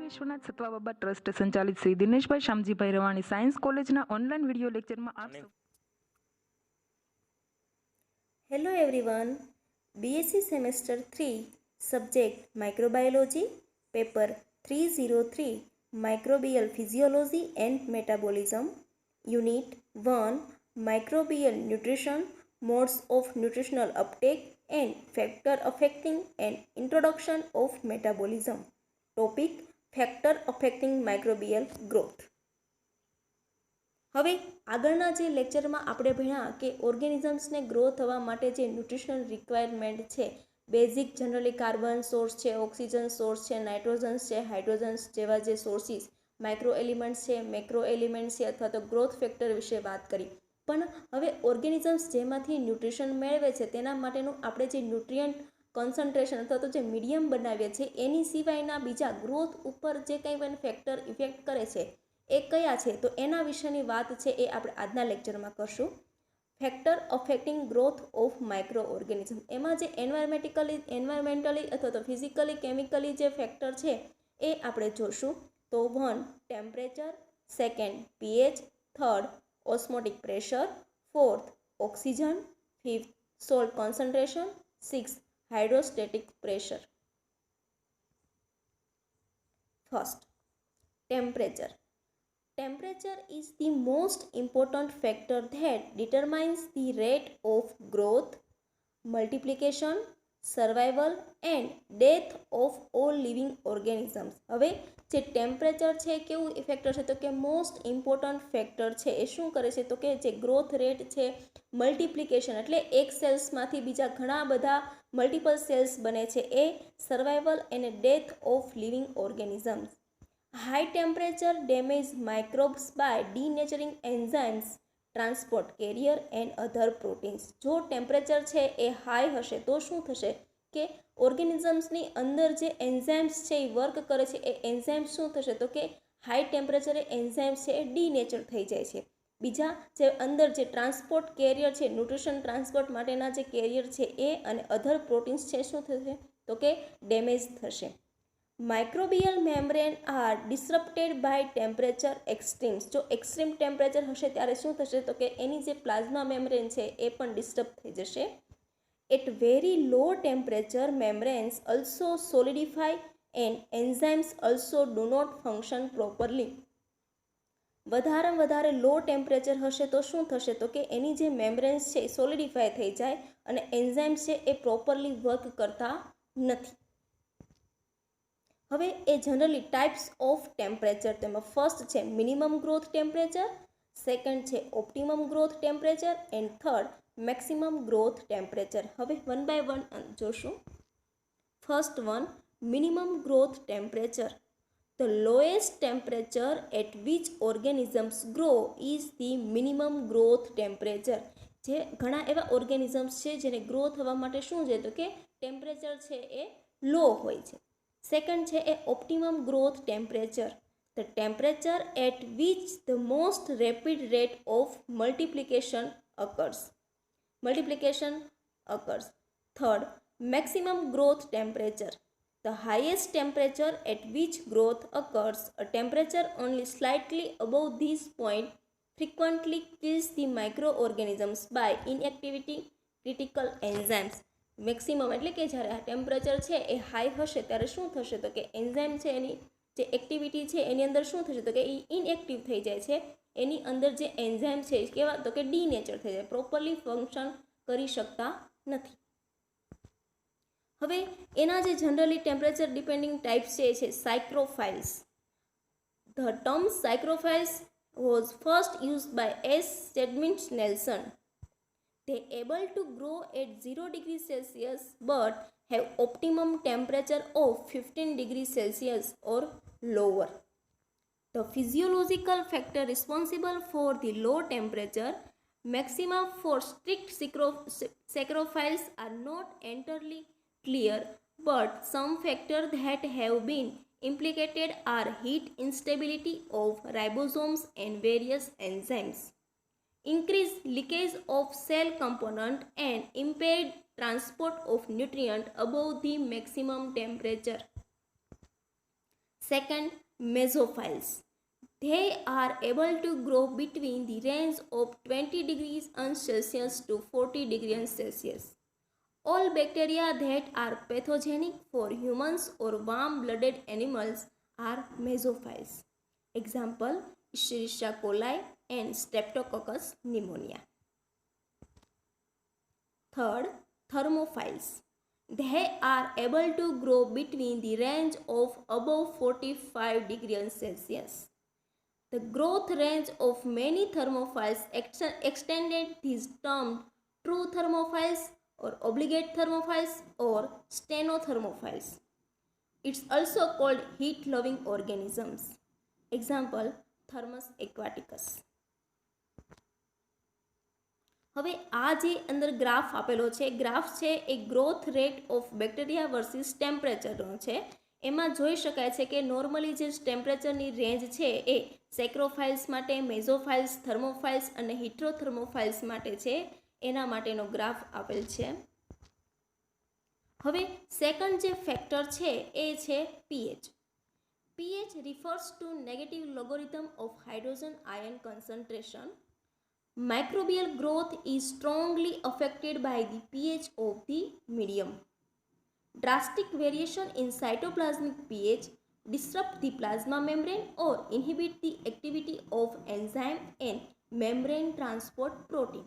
વિશ્વનાથ સતવા બાબા trust સંચાલિત Shri Dineshbhai Shamjibhai Ravani science કોલેજના online video લેક્ચરમાં આપ સૌ Hello everyone, BSc Semester 3, Subject Microbiology, Paper 303, Microbial Physiology and Metabolism, Unit 1, Microbial Nutrition, Modes of Nutritional Uptake and Factor Affecting and Introduction of Metabolism. Topic: Factor Affecting Microbial Growth. હવે આગળના જે લેક્ચરમાં આપણે ભણ્યા કે ઓર્ગેનિઝમ્સને ગ્રો થવા માટે જે ન્યુટ્રિશનલ રિક્વાયરમેન્ટ છે, બેઝિક જનરલી કાર્બન સોર્સ છે, ઓક્સિજન સોર્સ છે, નાઇટ્રોજન્સ છે, હાઇડ્રોજન્સ જેવા જે સોર્સિસ, માઇક્રો એલિમેન્ટ્સ છે, મેક્રો એલિમેન્ટ્સ છે અથવા તો ગ્રોથ ફેક્ટર વિશે વાત કરી. પણ હવે ઓર્ગેનિઝમ્સ જેમાંથી ન્યુટ્રિશન મેળવે છે તેના માટેનું આપણે જે ન્યુટ્રિયન્ટ કોન્સન્ટ્રેશન અથવા તો જે મીડિયમ બનાવીએ છીએ એની સિવાયના બીજા ગ્રોથ ઉપર જે કંઈ પણ ફેક્ટર ઇફેક્ટ કરે છે એ કયા છે, તો એના વિશેની વાત છે એ આપણે આજના લેક્ચરમાં કરશું. Factor affecting growth of micro organism, એમાં જે એન્વાયરમેન્ટલી અથવા તો ફિઝિકલી કેમિકલી જે ફેક્ટર છે એ આપણે જોશું. તો 1 temperature, 2 pH, 3 osmotic pressure, 4 oxygen, 5 salt concentration, 6 hydrostatic pressure. First, temperature. Temperature is the most important factor that determines the rate of growth, multiplication, survival and death of all living organisms. હવે જે temperature છે કેવું factor છે, તો કે most important factor છે. એ શું કરે છે, તો કે જે ગ્રોથ રેટ છે, મલ્ટિપ્લિકેશન એટલે એક સેલ્સમાંથી બીજા ઘણા બધા મલ્ટિપલ સેલ્સ બને છે, એ સર્વાઇવલ અને death of living organisms. High temperature damage microbes by denaturing enzymes, transport carrier and other proteins. જો ટેમ્પરેચર છે એ હાઈ હશે તો શું થશે કે ઓર્ગેનિઝમ્સની અંદર જે એન્ઝાઇમ્સ છે એ વર્ક કરે છે, એ એન્ઝાઇમ્સ શું થશે તો કે હાઈ ટેમ્પરેચરે એન્ઝાઇમ્સ છે એ ડીનેચર થઈ જાય છે. બીજા જે અંદર જે ટ્રાન્સપોર્ટ કેરિયર છે, ન્યુટ્રિશન ટ્રાન્સપોર્ટ માટેના જે કેરિયર છે એ અને અધર પ્રોટીન્સ છે શું થશે તો કે ડેમેજ થશે. Microbial membrane are disrupted by temperature extremes. જો એક્સ્ટ્રીમ ટેમ્પરેચર હશે ત્યારે શું થશે તો કે એની જે પ્લાઝ્મા મેમ્બ્રેન છે એ પણ ડિસ્ટર્બ થઈ જશે. At very low temperature membranes also solidify and enzymes also do not function properly. વધારે લો ટેમ્પરેચર હશે તો શું થશે તો કે એની જે મેમ્બ્રેન્સ છે એ સોલિડિફાય થઈ જાય અને એન્ઝાઇમ્સ છે એ પ્રોપરલી વર્ક કરતા નથી. હવે એ જનરલી ટાઈપ્સ ઓફ ટેમ્પરેચર, તેમાં ફર્સ્ટ છે મિનિમમ ગ્રોથ ટેમ્પરેચર, સેકન્ડ છે optimum growth temperature and third maximum growth temperature. હવે વન બાય વન જોશું. First one, minimum growth temperature. The lowest temperature at which organisms grow is the minimum growth temperature. જે ઘણા એવા organisms છે જેને grow થવા માટે શું છે તો કે ટેમ્પરેચર છે એ લો હોય છે. સેકન્ડ છે એ optimum growth temperature, the temperature at which the most rapid rate of multiplication occurs. Third, maximum growth temperature, the highest temperature at which growth occurs. A temperature only slightly above this point frequently kills the microorganisms by inactivity critical enzymes. Maximum એટલે કે જ્યારે આ temperature છે એ high હશે ત્યારે શું થશે તો કે એન્ઝાઇમ છે એની જે એક્ટિવિટી છે એની અંદર શું થશે તો કે એ ઇનએક્ટિવ થઈ જાય છે. એની અંદર જે એન્ઝાઇમ છે કેવા તો કે ડીનેચર થઈ જાય, પ્રોપરલી ફંક્શન કરી શકતા નથી. હવે એના જે જનરલી ટેમ્પરેચર ડિપેન્ડિંગ ટાઈપ્સ છે psychrophiles. The term psychrophiles was first used by S. Stedman Nelson. They able to grow at 0 degrees Celsius but have optimum temperature of 15 degrees Celsius or lower. The physiological factor responsible for the low temperature maxima for strict saprophiles are not entirely clear, but some factors that have been implicated are heat instability of ribosomes and various enzymes, increased leakage of cell component and impaired transport of nutrient above the maximum temperature. Second, mesophiles. They are able to grow between the range of 20 degrees Celsius to 40 degrees Celsius. All bacteria that are pathogenic for humans or warm-blooded animals are mesophiles. Example, Escherichia coli and Streptococcus pneumonia. Third, thermophiles. They are able to grow between the range of above 45 degrees Celsius. The growth range of many thermophiles extended is termed true thermophiles or obligate thermophiles or stenothermophiles. It's also called heat-loving organisms. Example, Thermus aquaticus. હવે આ જે અંદર graph આપેલો છે, graph છે એ growth rate of bacteria versus ટેમ્પરેચરનો છે. એમાં જોઈ શકાય છે કે નોર્મલી જે ટેમ્પરેચરની રેન્જ છે એ સેક્રોફાઇલ્સ માટે, મેઝોફાઇલ્સ, થર્મોફાઇલ્સ અને હિટ્રોથર્મોફાઇલ્સ માટે છે. એના માટેનો ગ્રાફ આપેલ છે. હવે સેકન્ડ જે ફેક્ટર છે એ છે pH. pH refers to negative logarithm of hydrogen ion concentration. Microbial growth is strongly affected by the pH of the medium. Drastic variation in cytoplasmic pH disrupt the plasma membrane or inhibit the activity of enzyme and membrane transport protein.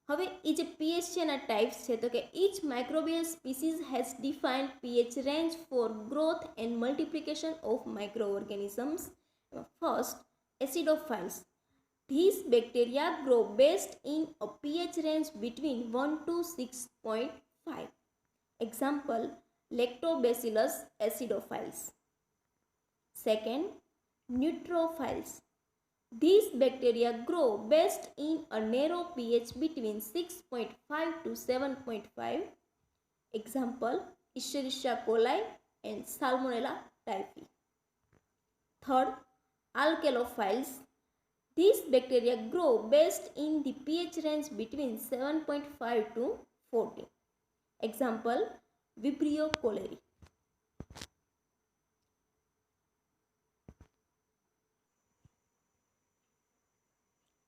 હવે એ જે pH છે એના types છે તો કે each microbial species has defined pH range for growth and multiplication of microorganisms. First, acidophiles. These bacteria grow best in a pH range between 1 to 6.5. Example, Lactobacillus acidophiles. Second, neutrophiles. These bacteria grow best in a narrow pH between 6.5 to 7.5. Example, Escherichia coli and Salmonella typhi. Third, alkalophiles. These bacteria grow best in the pH range between 7.5 to 14. Example, Vibrio cholerae.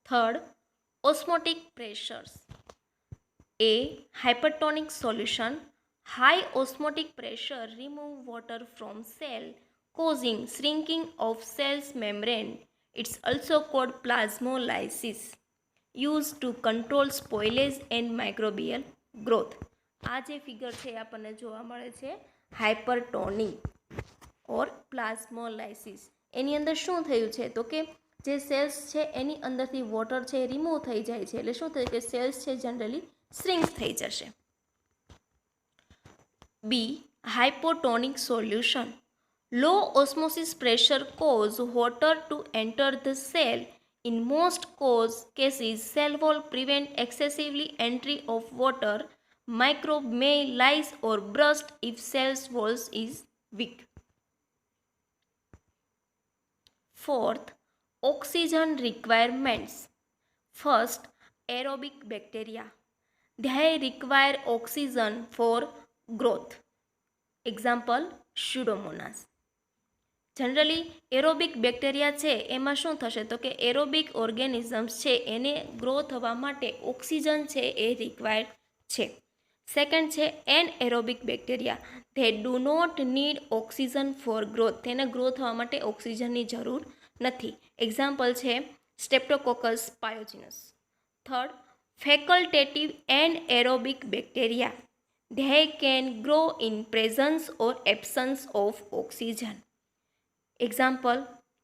Third, osmotic pressures. A. Hypertonic solution. High osmotic pressure remove water from cell, causing shrinking of cell's membrane. It's also called plasmolysis, used to control spoilage and microbial growth. આ જે figure છે આપણને જોવા મળે છે હાઇપરટોનિક ઓર પ્લાઝ્મોલાઇસિસ. એની અંદર શું થયું છે તો કે જે સેલ્સ છે એની અંદરથી વોટર છે રિમૂવ થઈ જાય છે, એટલે શું થયું કે સેલ્સ છે જનરલી શ્રિંક થઈ જશે. બી. હાઇપોટોનિક solution. Low osmosis pressure cause water to enter the cell. In most cases, cell wall prevent excessively entry of water. Microbe may lyse or burst if cell walls is weak. Fourth, oxygen requirements. First, aerobic bacteria. They require oxygen for growth. Example, Pseudomonas. Generally aerobic bacteria છે એમાં શું થશે તો કે aerobic organisms છે એને grow થવા માટે ઓક્સિજન છે એ રિક્વાયર્ડ છે. સેકન્ડ છે anaerobic bacteria. They do not need oxygen for growth. તેને ગ્રો થવા માટે ઓક્સિજનની જરૂર નથી. એક્ઝામ્પલ છે streptococcus pyogenes. Third, facultative anaerobic bacteria. They can grow in presence or absence of oxygen. Example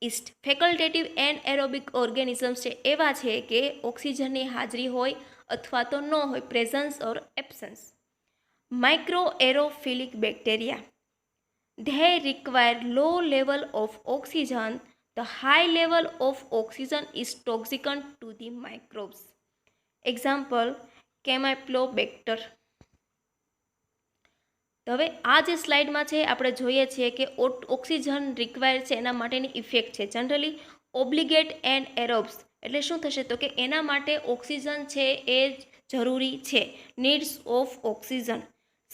yeast. Facultative anaerobic organisms છે એવા છે કે ઓક્સિજનની હાજરી હોય અથવા તો ન હોય, presence or absence. Microaerophilic bacteria. They require low level of oxygen. The high level of oxygen is toxicant to the microbes. Example campylobacter. હવે આ જે સ્લાઇડમાં છે આપણે જોઈએ છીએ કે ઓક્સિજન રિક્વાયર છે એના માટેની ઇફેક્ટ છે. જનરલી ઓબ્લિગેટ એન્ડ એરોબ્સ એટલે શું થશે તો કે એના માટે ઓક્સિજન છે એ જરૂરી છે, નીડ્સ ઓફ ઓક્સિજન.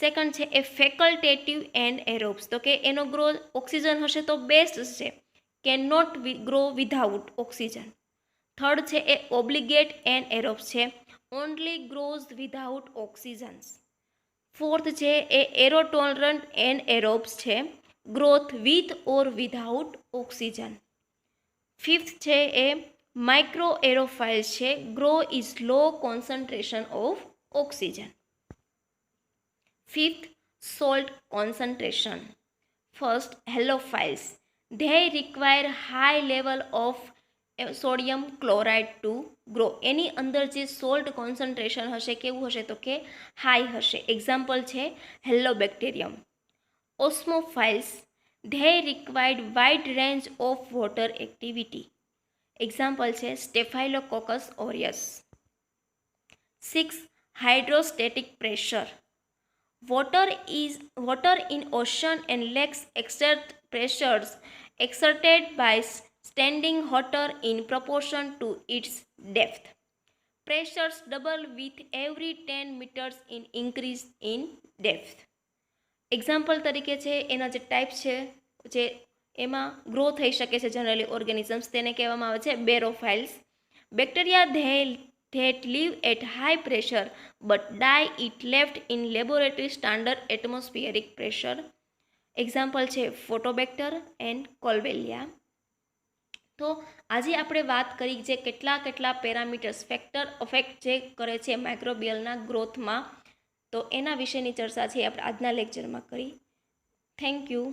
સેકન્ડ છે એ ફેકલ્ટેટિવ એન્ડ એરોબ્સ, તો કે એનો ગ્રોથ ઓક્સિજન હશે તો બેસ્ટ છે, can not grow without oxygen. Third છે એ ઓબ્લિગેટ એન્ડ એરોબ્સ છે, only grows without oxygens. Fourth છે એ એરોટોલરન્ટ એન્ડ એરોબ્સ છે, growth with or without oxygen. Fifth છે એ માઇક્રો એરોફાઇલ્સ છે, grow is low concentration of oxygen. Fifth, salt concentration. First, halophiles. They require high level of sodium chloride to grow. એની અંદર જે salt concentration હશે કેવું હશે તો કે હાઈ હશે. એક્ઝામ્પલ છે હેલોબેક્ટેરિયમ. ઓસ્મોફાઇલ્સ. They required wide range of water activity. Example છે સ્ટેફાઇલોકોકસ ઓરિયસ. 6. Hydrostatic pressure. Water in ocean and lakes exert pressures exerted by standing water in proportion to its depth. Pressures double with every 10 meters in increase in depth. Example તરીકે છે એના જે types છે જે એમાં grow થઈ શકે છે જનરલી ઓર્ગેનિઝમ્સ, તેને કહેવામાં આવે છે barophiles. Bacteria that live at high pressure but die it left in laboratory standard atmospheric pressure. Example છે ફોટોબેક્ટર એન્ડ કોલ્વેલિયા. તો આજે આપણે વાત કરી જે કેટલા પેરામીટર્સ ફેક્ટર અફેક્ટ જે કરે છે માઇક્રોબિયલના ગ્રોથમાં, તો એના વિશેની ચર્ચા છે આપણે આજના લેક્ચરમાં કરી. Thank you.